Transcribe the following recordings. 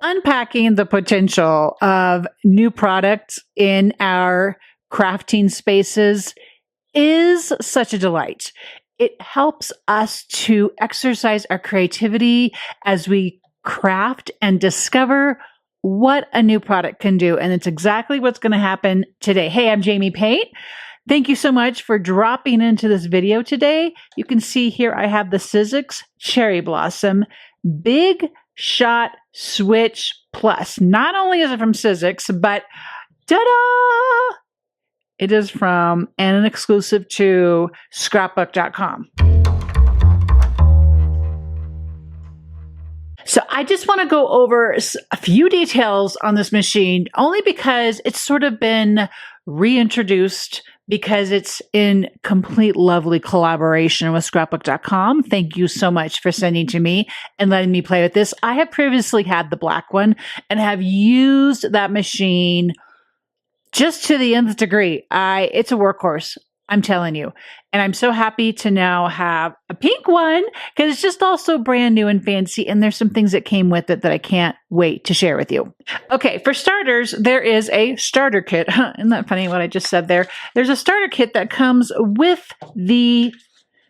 Unpacking the potential of new products in our crafting spaces is such a delight. It helps us to exercise our creativity as we craft and discover what a new product can do. And it's exactly what's going to happen today. Hey, I'm Jamie Pate. Thank you so much for dropping into this video today. You can see here I have the Sizzix Cherry Blossom Big Shot Switch Plus. Not only is it from Sizzix, but ta-da! It is from and an exclusive to ScrapbookCom. So I just want to go over a few details on this machine, only because it's sort of been reintroduced because it's in complete lovely collaboration with ScrapbookCom. Thank you so much for sending to me and letting me play with this. I have previously had the black one and have used that machine just to the nth degree. It's a workhorse, I'm telling you. And I'm so happy to now have a pink one because it's just also brand new and fancy. And there's some things that came with it that I can't wait to share with you. Okay, for starters, there is a starter kit. Isn't that funny what I just said there? There's a starter kit that comes with the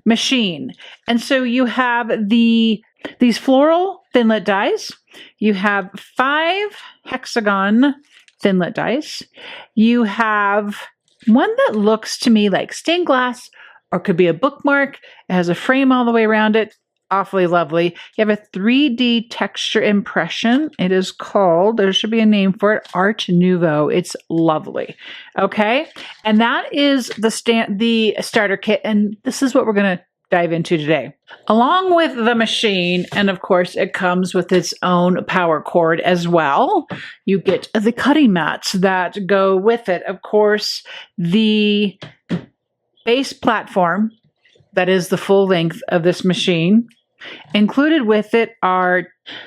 machine. And so you have these floral thinlit dies. You have 5 hexagon thinlit dies. You have one that looks to me like stained glass or could be a bookmark. It has a frame all the way around it. Awfully lovely. You have a 3D texture impression. It is called, there should be a name for it, Art Nouveau. It's lovely. Okay. And that is the starter kit. And this is what we're going to dive into today. Along with the machine, and of course it comes with its own power cord as well, you get the cutting mats that go with it. Of course, the base platform, that is the full length of this machine. Included with it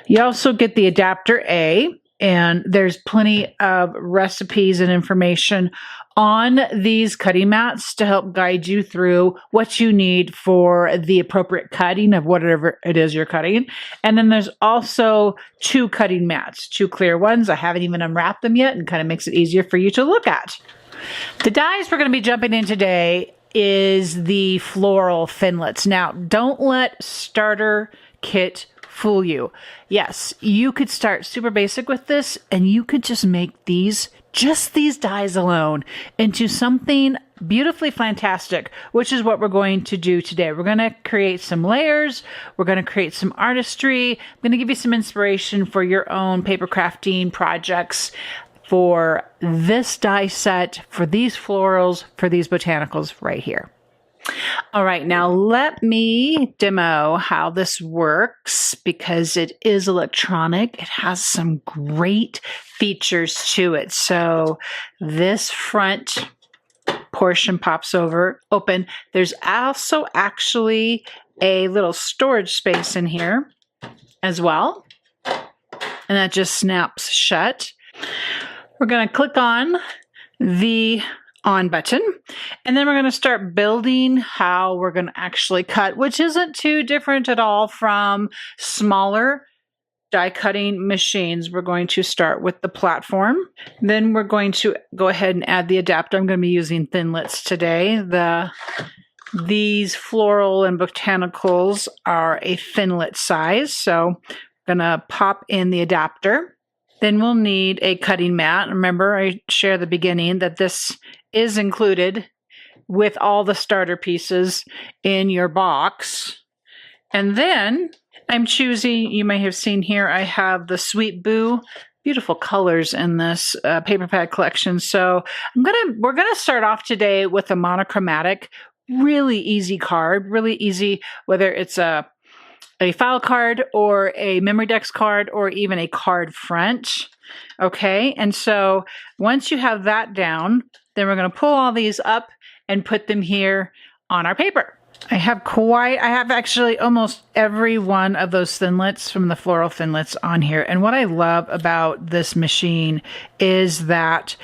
you also get the adapter A, and there's plenty of recipes and information on these cutting mats to help guide you through what you need for the appropriate cutting of whatever it is you're cutting. And then there's also 2 cutting mats, 2 clear ones. I haven't even unwrapped them yet and kind of makes it easier for you to look at. The dies we're going to be jumping in today is the floral thinlits. Now, don't let starter kit fool you. Yes, you could start super basic with this and you could just make these dies alone into something beautifully fantastic, which is what we're going to do today. We're going to create some layers. We're going to create some artistry. I'm going to give you some inspiration for your own paper crafting projects, for this die set, for these florals, for these botanicals right here. All right, now let me demo how this works because it is electronic. It has some great features to it. So this front portion pops open. There's also actually a little storage space in here as well. And that just snaps shut. We're going to click on the on button, and then we're going to start building how we're going to actually cut, which isn't too different at all from smaller die cutting machines. We're going to start with the platform. Then we're going to go ahead and add the adapter. I'm going to be using thinlits today. These floral and botanicals are a thinlit size, so I'm going to pop in the adapter. Then we'll need a cutting mat. Remember, I shared at the beginning that this is included with all the starter pieces in your box. And then I'm choosing, you may have seen here, I have the Sweet Boo, beautiful colors in this paper pad collection. So we're gonna start off today with a monochromatic, really easy card, really easy, whether it's a file card or a memory dex card or even a card front. Okay, and so once you have that down, then we're going to pull all these up and put them here on our paper. I have actually almost every one of those thinlits from the floral thinlits on here. And what I love about this machine is that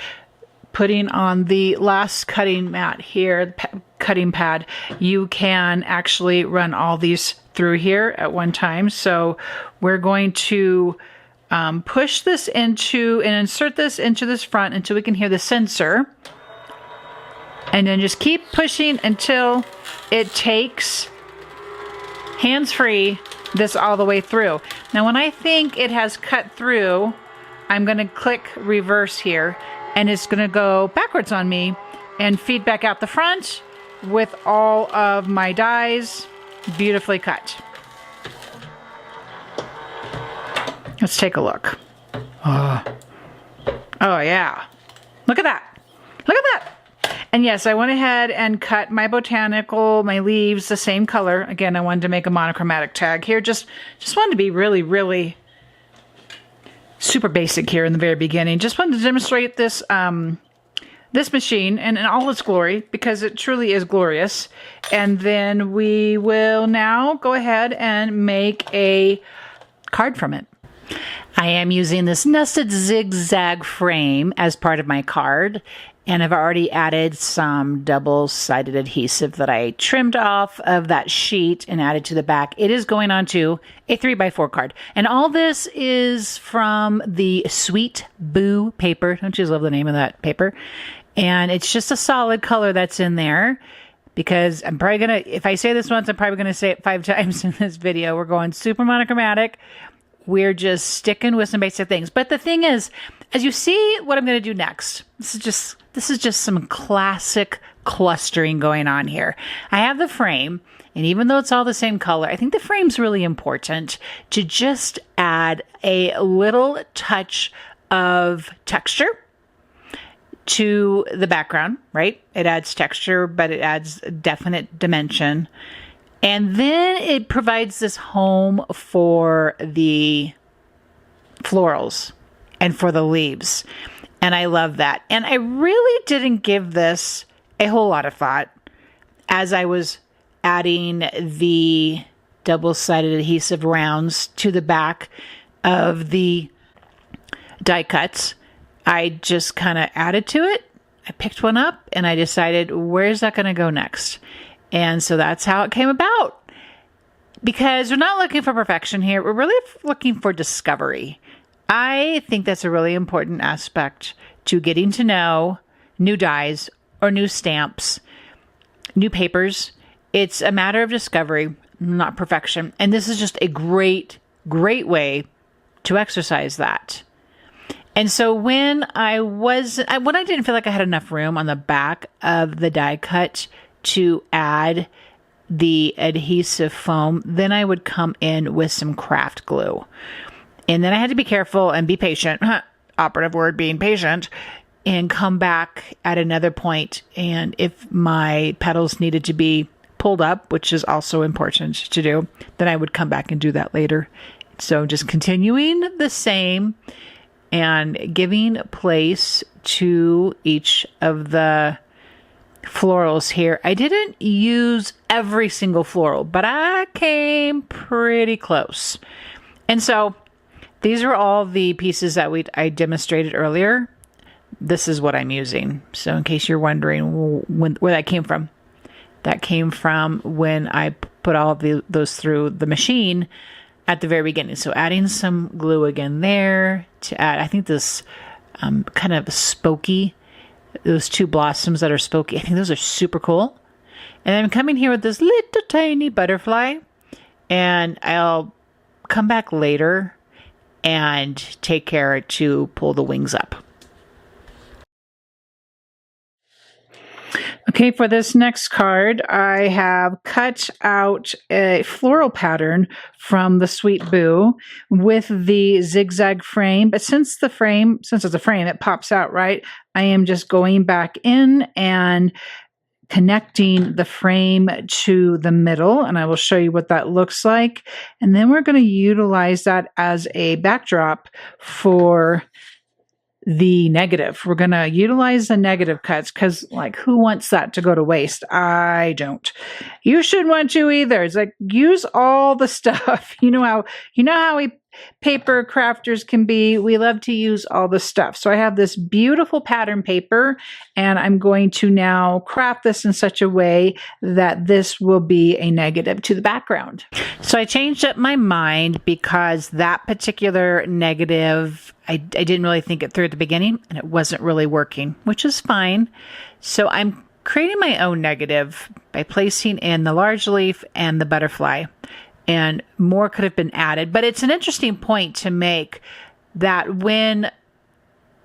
putting on the last cutting mat here, cutting pad, you can actually run all these through here at one time. So we're going to push this into and insert this into this front until we can hear the sensor. And then just keep pushing until it takes hands-free this all the way through. Now, when I think it has cut through, I'm going to click reverse here, and it's going to go backwards on me and feed back out the front with all of my dies beautifully cut. Let's take a look. Oh yeah. Look at that. Look at that. And yes, I went ahead and cut my my leaves the same color. Again, I wanted to make a monochromatic tag here. Just wanted to be really, really super basic here in the very beginning. Just wanted to demonstrate this this machine in all its glory, because it truly is glorious. And then we will now go ahead and make a card from it. I am using this nested zigzag frame as part of my card, and I've already added some double-sided adhesive that I trimmed off of that sheet and added to the back. It is going onto a 3x4 card, and all this is from the Sweet Boo paper. Don't you just love the name of that paper? And it's just a solid color that's in there, because I'm probably gonna, if I say this once, I'm probably gonna say it 5 times in this video. We're going super monochromatic. We're just sticking with some basic things. But the thing is, as you see what I'm going to do next, this is just some classic clustering going on here. I have the frame, and even though it's all the same color, I think the frame's really important to just add a little touch of texture to the background, right? It adds texture, but it adds definite dimension. And then it provides this home for the florals and for the leaves. And I love that. And I really didn't give this a whole lot of thought as I was adding the double-sided adhesive rounds to the back of the die cuts. I just kind of added to it. I picked one up and I decided, where's that going to go next? And so that's how it came about. Because we're not looking for perfection here. We're really looking for discovery. I think that's a really important aspect to getting to know new dies or new stamps, new papers. It's a matter of discovery, not perfection. And this is just a great, great way to exercise that. And so when I didn't feel like I had enough room on the back of the die cut to add the adhesive foam, then I would come in with some craft glue. And then I had to be careful and be patient, operative word being patient, and come back at another point. And if my petals needed to be pulled up, which is also important to do, then I would come back and do that later. So just continuing the same and giving place to each of the florals here. I didn't use every single floral, but I came pretty close. And so these are all the pieces that I demonstrated earlier. This is what I'm using. So in case you're wondering where that came from, that came from when I put all of those through the machine at the very beginning. So adding some glue again there to add, I think this kind of spokey, those two blossoms that are spokey, I think those are super cool. And I'm coming here with this little tiny butterfly, and I'll come back later and take care to pull the wings up. Okay, for this next card, I have cut out a floral pattern from the Sweet Boo with the zigzag frame. But since it's a frame, it pops out, right? I am just going back in and connecting the frame to the middle, and I will show you what that looks like. And then we're going to utilize that as a backdrop for the negative. We're going to utilize the negative cuts because, like, who wants that to go to waste? I don't. You shouldn't want to either. It's like, use all the stuff. You know how we paper crafters can be. We love to use all the stuff. So I have this beautiful pattern paper, and I'm going to now craft this in such a way that this will be a negative to the background. So I changed up my mind because that particular negative, I didn't really think it through at the beginning, and it wasn't really working, which is fine. So I'm creating my own negative by placing in the large leaf and the butterfly. And more could have been added. But it's an interesting point to make that when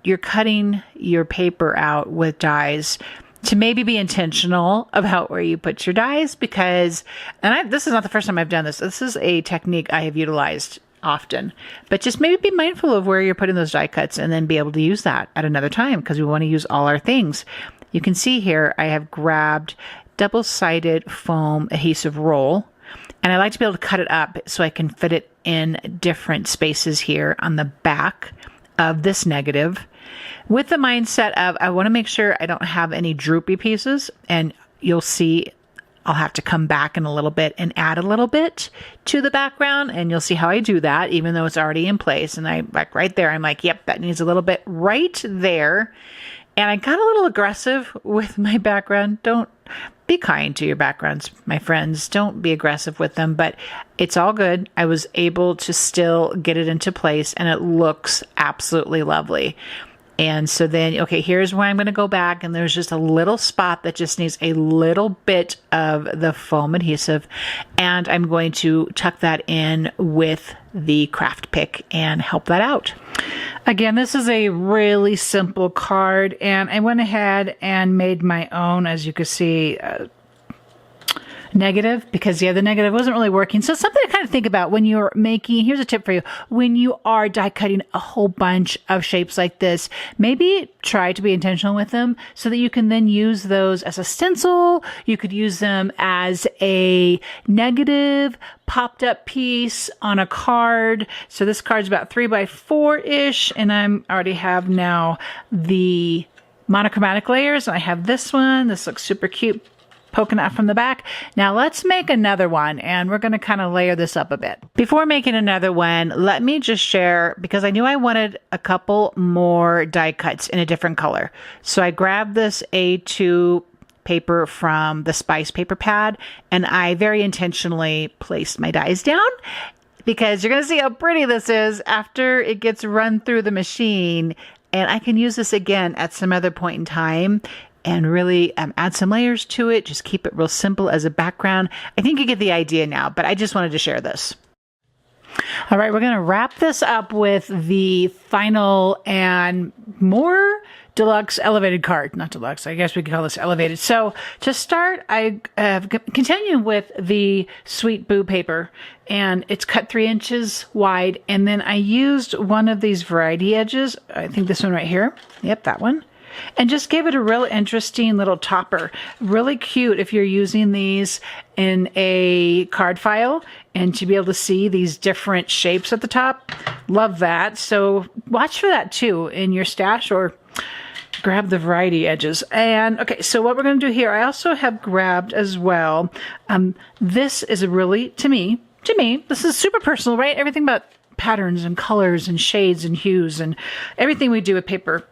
you're cutting your paper out with dies, to maybe be intentional about where you put your dies, because, this is not the first time I've done this. This is a technique I have utilized often, but just maybe be mindful of where you're putting those die cuts and then be able to use that at another time because we want to use all our things. You can see here, I have grabbed double-sided foam adhesive roll. And I like to be able to cut it up so I can fit it in different spaces here on the back of this negative with the mindset of I want to make sure I don't have any droopy pieces. And you'll see I'll have to come back in a little bit and add a little bit to the background. And you'll see how I do that, even though it's already in place. And I like right there, I'm like, yep, that needs a little bit right there. And I got a little aggressive with my background. Don't be kind to your backgrounds, my friends. Don't be aggressive with them, but it's all good. I was able to still get it into place and it looks absolutely lovely. And so then, okay, here's where I'm going to go back, and there's just a little spot that just needs a little bit of the foam adhesive, and I'm going to tuck that in with the craft pick and help that out. Again, this is a really simple card, and I went ahead and made my own, as you can see, negative, because the other negative wasn't really working. So something to kind of think about when you're making, here's a tip for you, when you are die cutting a whole bunch of shapes like this, maybe try to be intentional with them so that you can then use those as a stencil. You could use them as a negative popped up piece on a card. So this card's about 3x4-ish, and I'm already have now the monochromatic layers. I have this one. This looks super cute, poking out from the back. Now let's make another one, and we're going to kind of layer this up a bit. Before making another one, let me just share, because I knew I wanted a couple more die cuts in a different color. So I grabbed this A2 paper from the Spice paper pad, and I very intentionally placed my dies down because you're going to see how pretty this is after it gets run through the machine. And I can use this again at some other point in time and really add some layers to it. Just keep it real simple as a background. I think you get the idea now, but I just wanted to share this. All right, we're going to wrap this up with the final and more deluxe elevated card. Not deluxe, I guess we could call this elevated. So to start, I continue with the Sweet Boo paper, and it's cut 3 inches wide. And then I used one of these variety edges. I think this one right here. Yep, that one. And just gave it a real interesting little topper. Really cute if you're using these in a card file and to be able to see these different shapes at the top. Love that. So watch for that too in your stash, or grab the variety edges. And okay, so what we're going to do here, I also have grabbed as well. This is a really, to me, this is super personal, right? Everything about patterns and colors and shades and hues and everything we do with paper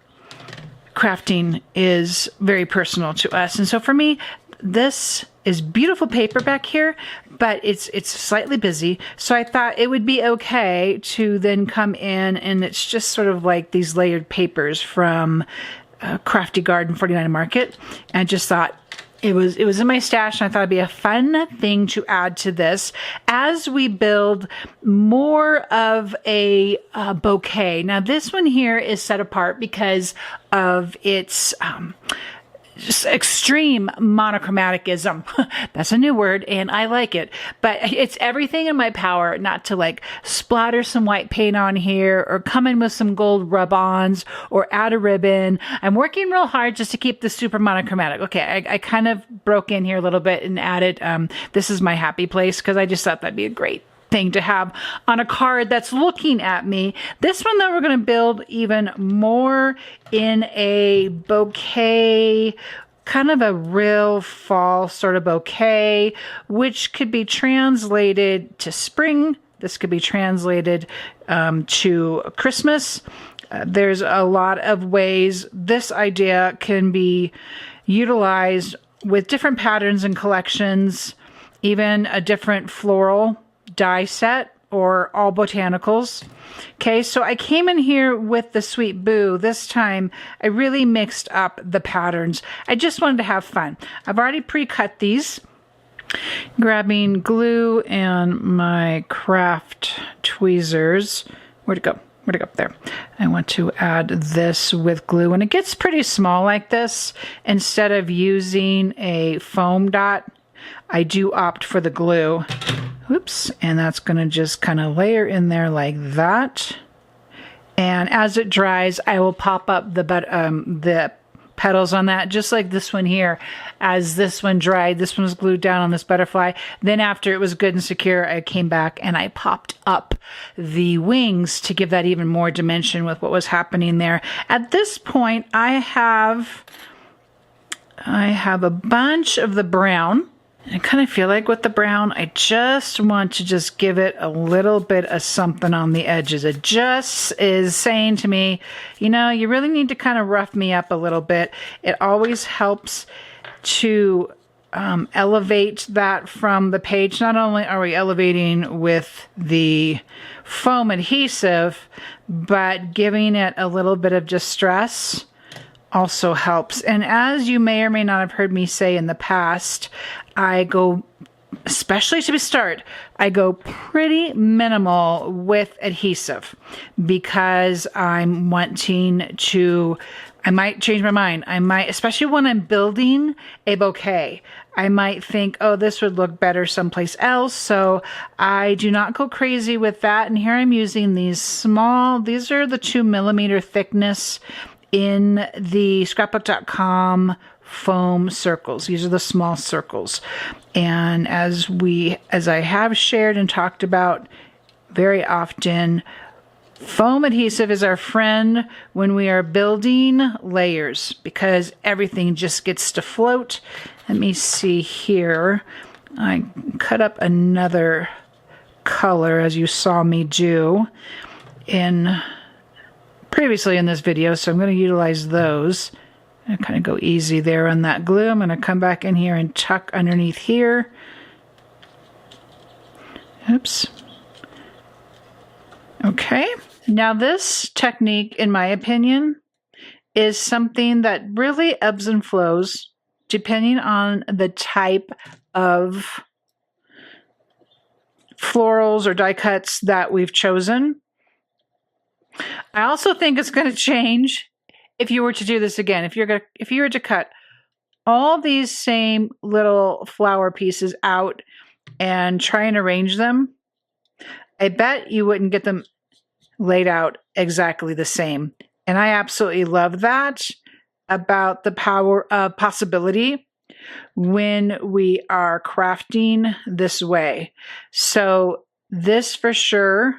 crafting is very personal to us. And so for me, this is beautiful paper back here, but it's slightly busy. So I thought it would be okay to then come in, and it's just sort of like these layered papers from Crafty Garden 49 Market. And I just thought it was in my stash, and I thought it'd be a fun thing to add to this as we build more of a bouquet. Now this one here is set apart because of its just extreme monochromaticism. That's a new word, and I like it. But it's everything in my power not to like splatter some white paint on here or come in with some gold rub-ons or add a ribbon. I'm working real hard just to keep this super monochromatic. Okay, I kind of broke in here a little bit and added, this is my happy place, because I just thought that'd be a great thing to have on a card that's looking at me. This one though, we're going to build even more in a bouquet, kind of a real fall sort of bouquet, which could be translated to spring. This could be translated to Christmas. There's a lot of ways this idea can be utilized with different patterns and collections, even a different floral die set or all botanicals. Okay, so I came in here with the Sweet Boo. This time I really mixed up the patterns. I just wanted to have fun. I've already pre-cut these. Grabbing glue and my craft tweezers. Where'd it go? Where'd it go? There. I want to add this with glue. When it gets pretty small like this, instead of using a foam dot, I do opt for the glue. Oops, and that's going to just kind of layer in there like that. And as it dries, I will pop up the petals on that, just like this one here. As this one dried, this one was glued down on this butterfly. Then after it was good and secure, I came back and I popped up the wings to give that even more dimension with what was happening there. At this point, I have a bunch of the brown. I kind of feel like with the brown, I just want to just give it a little bit of something on the edges. It just is saying to me, you know, you really need to kind of rough me up a little bit. It always helps to elevate that from the page. Not only are we elevating with the foam adhesive, but giving it a little bit of distress also helps. And as you may or may not have heard me say in the past, I go, especially to start, I go pretty minimal with adhesive because I'm wanting to, I might change my mind. I might, especially when I'm building a bouquet, I might think, oh, this would look better someplace else. So I do not go crazy with that. And here I'm using these small, these are the 2 millimeter thickness in the ScrapbookCom foam circles. These are the small circles. And as I have shared and talked about very often, foam adhesive is our friend when we are building layers because everything just gets to float. Let me see here. I cut up another color as you saw me do previously in this video, so I'm going to utilize those. I kind of go easy there on that glue. I'm going to come back in here and tuck underneath here. Oops. Okay. Now this technique, in my opinion, is something that really ebbs and flows depending on the type of florals or die cuts that we've chosen. I also think it's going to change if you were to do this again. If you were to cut all these same little flower pieces out and try and arrange them, I bet you wouldn't get them laid out exactly the same. And I absolutely love that about the power of possibility when we are crafting this way. So this for sure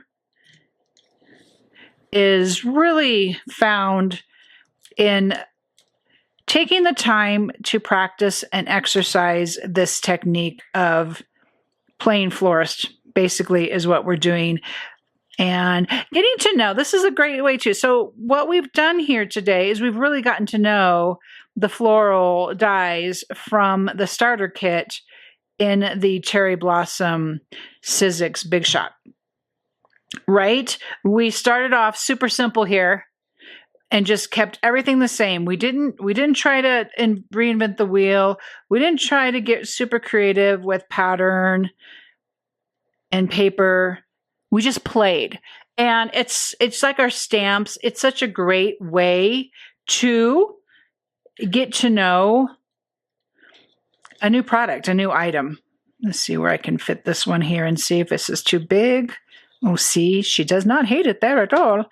is really found in taking the time to practice and exercise this technique of playing florist, basically, is what we're doing. And getting to know, this is a great way too. So what we've done here today is we've really gotten to know the floral dies from the starter kit in the Cherry Blossom Sizzix Big Shot. Right? We started off super simple here and just kept everything the same. We didn't try to reinvent the wheel. We didn't try to get super creative with pattern and paper. We just played. And it's like our stamps. It's such a great way to get to know a new product, a new item. Let's see where I can fit this one here and see if this is too big. Oh, see, she does not hate it there at all.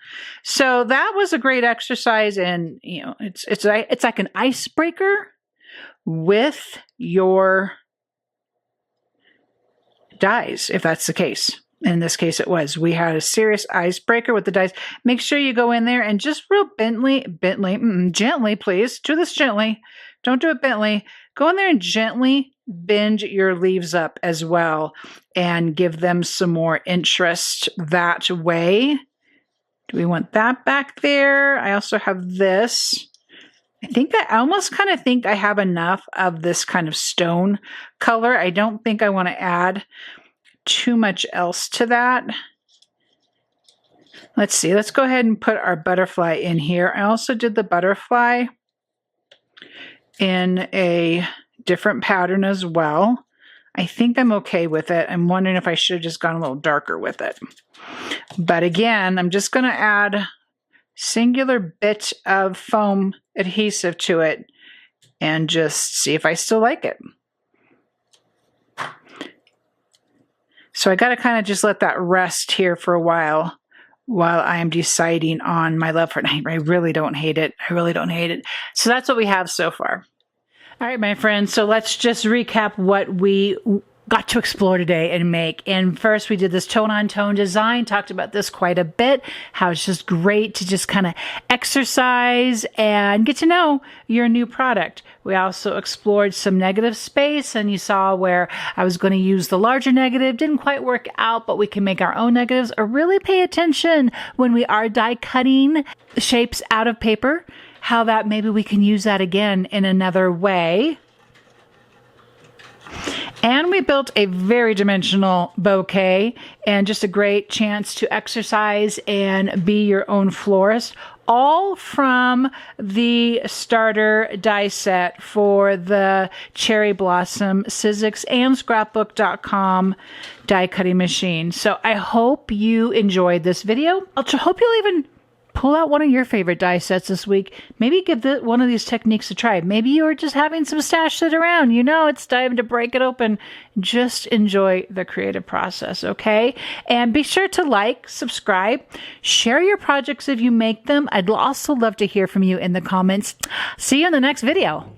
So that was a great exercise, and you know, it's like an icebreaker with your dies, if that's the case. In this case, it was. We had a serious icebreaker with the dice. Make sure you go in there and just real gently, please. Do this gently. Don't do it bently. Go in there and gently bend your leaves up as well and give them some more interest that way. Do we want that back there? I also have this. I almost kind of think I have enough of this kind of stone color. I don't think I want to add too much else to that. Let's see. Let's go ahead and put our butterfly in here. I also did the butterfly in a different pattern as well. I think I'm okay with it. I'm wondering if I should have just gone a little darker with it. But again, I'm just going to add singular bit of foam adhesive to it and just see if I still like it. So I got to kind of just let that rest here for a while I am deciding on my love for it. I really don't hate it. I really don't hate it. So that's what we have so far. All right, my friends. So let's just recap what we got to explore today and make. And first we did this tone-on-tone design, talked about this quite a bit, how it's just great to just kind of exercise and get to know your new product. We also explored some negative space, and you saw where I was going to use the larger negative. Didn't quite work out, but we can make our own negatives, or really pay attention when we are die cutting shapes out of paper, how that maybe we can use that again in another way. And we built a very dimensional bouquet, and just a great chance to exercise and be your own florist, all from the starter die set for the Cherry Blossom Sizzix and ScrapbookCom die cutting machine. So I hope you enjoyed this video. I hope you'll even pull out one of your favorite die sets this week. Maybe give one of these techniques a try. Maybe you're just having some stash sit around. You know, it's time to break it open. Just enjoy the creative process, okay? And be sure to like, subscribe, share your projects if you make them. I'd also love to hear from you in the comments. See you in the next video.